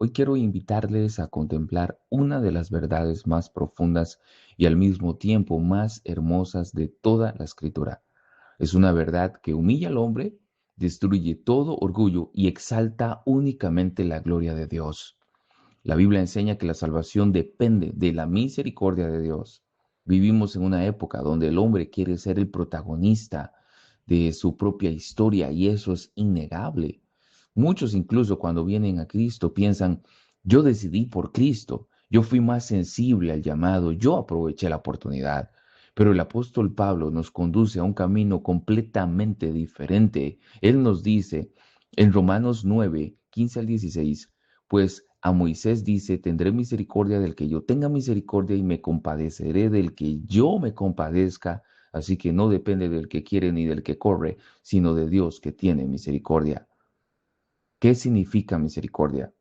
Hoy quiero invitarles a contemplar una de las verdades más profundas y al mismo tiempo más hermosas de toda la Escritura. Es una verdad que humilla al hombre, destruye todo orgullo y exalta únicamente la gloria de Dios. La Biblia enseña que la salvación depende de la misericordia de Dios. Vivimos en una época donde el hombre quiere ser el protagonista de su propia historia y eso es innegable. Muchos incluso cuando vienen a Cristo piensan, yo decidí por Cristo, yo fui más sensible al llamado, yo aproveché la oportunidad. Pero el apóstol Pablo nos conduce a un camino completamente diferente. Él nos dice en Romanos 9, 15 al 16, pues a Moisés dice, tendré misericordia del que yo tenga misericordia y me compadeceré del que yo me compadezca. Así que no depende del que quiere ni del que corre, sino de Dios que tiene misericordia. ¿Qué significa misericordia?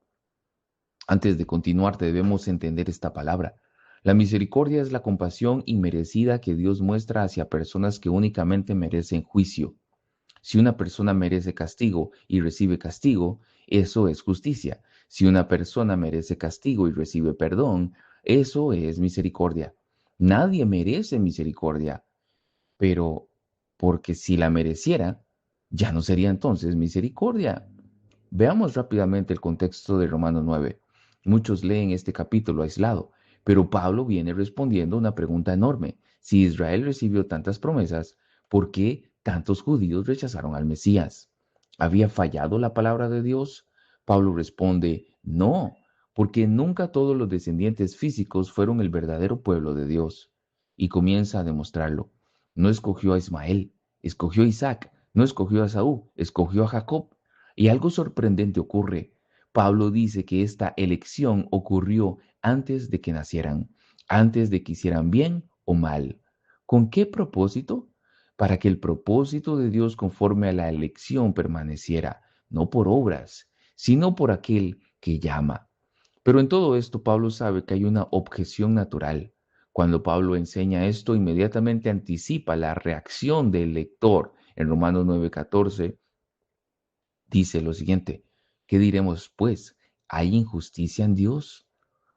Antes de continuar, debemos entender esta palabra. La misericordia es la compasión inmerecida que Dios muestra hacia personas que únicamente merecen juicio. Si una persona merece castigo y recibe castigo, eso es justicia. Si una persona merece castigo y recibe perdón, eso es misericordia. Nadie merece misericordia, pero porque si la mereciera, ya no sería entonces misericordia. Veamos rápidamente el contexto de Romanos 9. Muchos leen este capítulo aislado, pero Pablo viene respondiendo una pregunta enorme. Si Israel recibió tantas promesas, ¿por qué tantos judíos rechazaron al Mesías? ¿Había fallado la palabra de Dios? Pablo responde, no, porque nunca todos los descendientes físicos fueron el verdadero pueblo de Dios. Y comienza a demostrarlo. No escogió a Ismael, escogió a Isaac, no escogió a Saúl, escogió a Jacob. Y algo sorprendente ocurre. Pablo dice que esta elección ocurrió antes de que nacieran, antes de que hicieran bien o mal. ¿Con qué propósito? Para que el propósito de Dios conforme a la elección permaneciera, no por obras, sino por aquel que llama. Pero en todo esto Pablo sabe que hay una objeción natural. Cuando Pablo enseña esto, inmediatamente anticipa la reacción del lector. En Romanos 9:14 dice lo siguiente, ¿qué diremos pues? ¿Hay injusticia en Dios?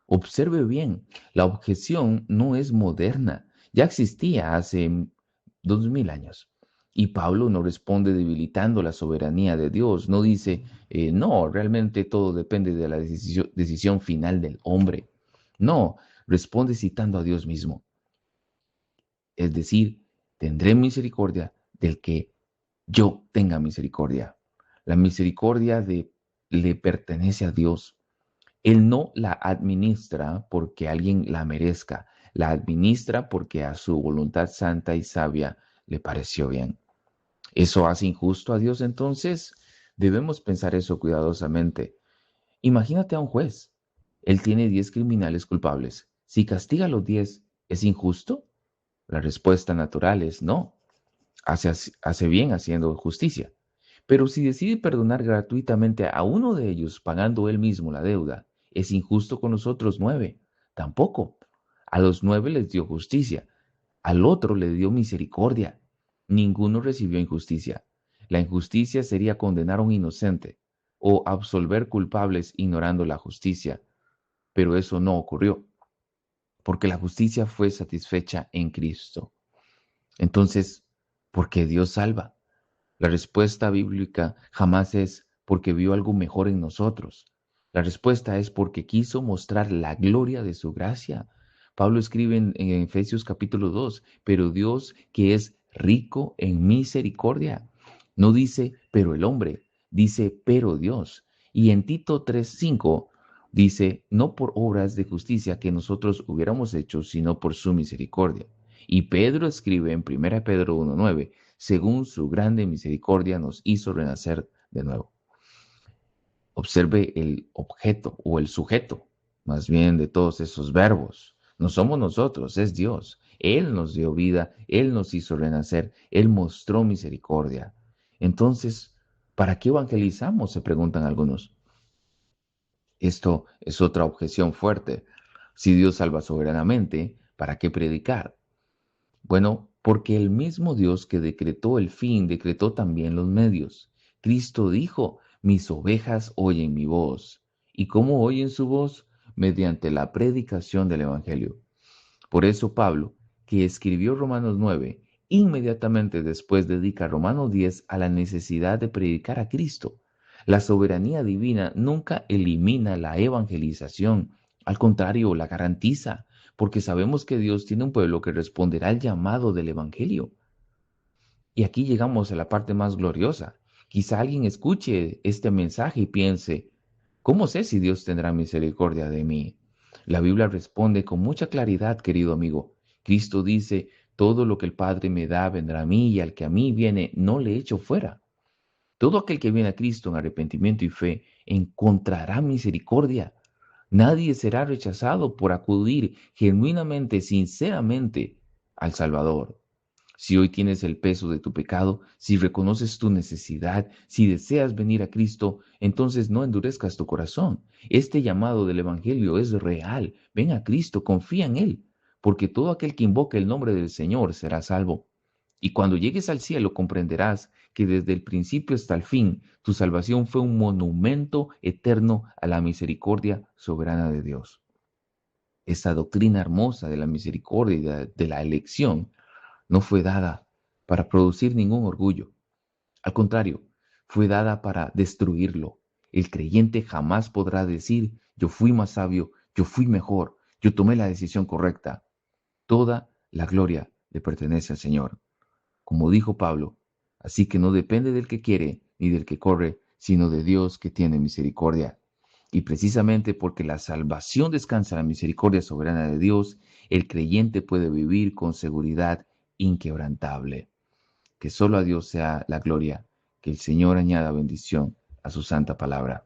Observe bien, la objeción no es moderna, ya existía hace 2000 años. Y Pablo no responde debilitando la soberanía de Dios, no dice, no, realmente todo depende de la decisión final del hombre. No, responde citando a Dios mismo. Es decir, tendré misericordia del que yo tenga misericordia. La misericordia le pertenece a Dios. Él no la administra porque alguien la merezca, la administra porque a su voluntad santa y sabia le pareció bien. ¿Eso hace injusto a Dios entonces? Debemos pensar eso cuidadosamente. Imagínate a un juez. Él tiene 10 criminales culpables. Si castiga a los 10, ¿es injusto? La respuesta natural es no. Hace bien haciendo justicia. Pero si decide perdonar gratuitamente a uno de ellos pagando él mismo la deuda, ¿es injusto con los otros 9? Tampoco. A los 9 les dio justicia, al otro le dio misericordia. Ninguno recibió injusticia. La injusticia sería condenar a un inocente o absolver culpables ignorando la justicia. Pero eso no ocurrió, porque la justicia fue satisfecha en Cristo. Entonces, ¿por qué Dios salva? La respuesta bíblica jamás es porque vio algo mejor en nosotros. La respuesta es porque quiso mostrar la gloria de su gracia. Pablo escribe en Efesios capítulo 2, pero Dios que es rico en misericordia. No dice, pero el hombre, dice, pero Dios. Y en Tito 3:5 dice, no por obras de justicia que nosotros hubiéramos hecho, sino por su misericordia. Y Pedro escribe en 1 Pedro 1:9, según su grande misericordia nos hizo renacer de nuevo. Observe el objeto o el sujeto, más bien de todos esos verbos. No somos nosotros, es Dios. Él nos dio vida, Él nos hizo renacer, Él mostró misericordia. Entonces, ¿para qué evangelizamos? Se preguntan algunos. Esto es otra objeción fuerte. Si Dios salva soberanamente, ¿para qué predicar? Bueno, porque el mismo Dios que decretó el fin, decretó también los medios. Cristo dijo, mis ovejas oyen mi voz. ¿Y cómo oyen su voz? Mediante la predicación del Evangelio. Por eso Pablo, que escribió Romanos 9, inmediatamente después dedica Romanos 10 a la necesidad de predicar a Cristo. La soberanía divina nunca elimina la evangelización, al contrario, la garantiza, porque sabemos que Dios tiene un pueblo que responderá al llamado del Evangelio. Y aquí llegamos a la parte más gloriosa. Quizá alguien escuche este mensaje y piense, ¿cómo sé si Dios tendrá misericordia de mí? La Biblia responde con mucha claridad, querido amigo. Cristo dice, todo lo que el Padre me da vendrá a mí y al que a mí viene no le echo fuera. Todo aquel que viene a Cristo en arrepentimiento y fe encontrará misericordia. Nadie será rechazado por acudir genuinamente, sinceramente al Salvador. Si hoy tienes el peso de tu pecado, si reconoces tu necesidad, si deseas venir a Cristo, entonces no endurezcas tu corazón. Este llamado del Evangelio es real. Ven a Cristo, confía en Él, porque todo aquel que invoque el nombre del Señor será salvo. Y cuando llegues al cielo comprenderás que desde el principio hasta el fin tu salvación fue un monumento eterno a la misericordia soberana de Dios. Esta doctrina hermosa de la misericordia y de la elección no fue dada para producir ningún orgullo. Al contrario, fue dada para destruirlo. El creyente jamás podrá decir, yo fui más sabio, yo fui mejor, yo tomé la decisión correcta. Toda la gloria le pertenece al Señor. Como dijo Pablo, así que no depende del que quiere ni del que corre, sino de Dios que tiene misericordia. Y precisamente porque la salvación descansa en la misericordia soberana de Dios, el creyente puede vivir con seguridad inquebrantable. Que solo a Dios sea la gloria, que el Señor añada bendición a su santa palabra.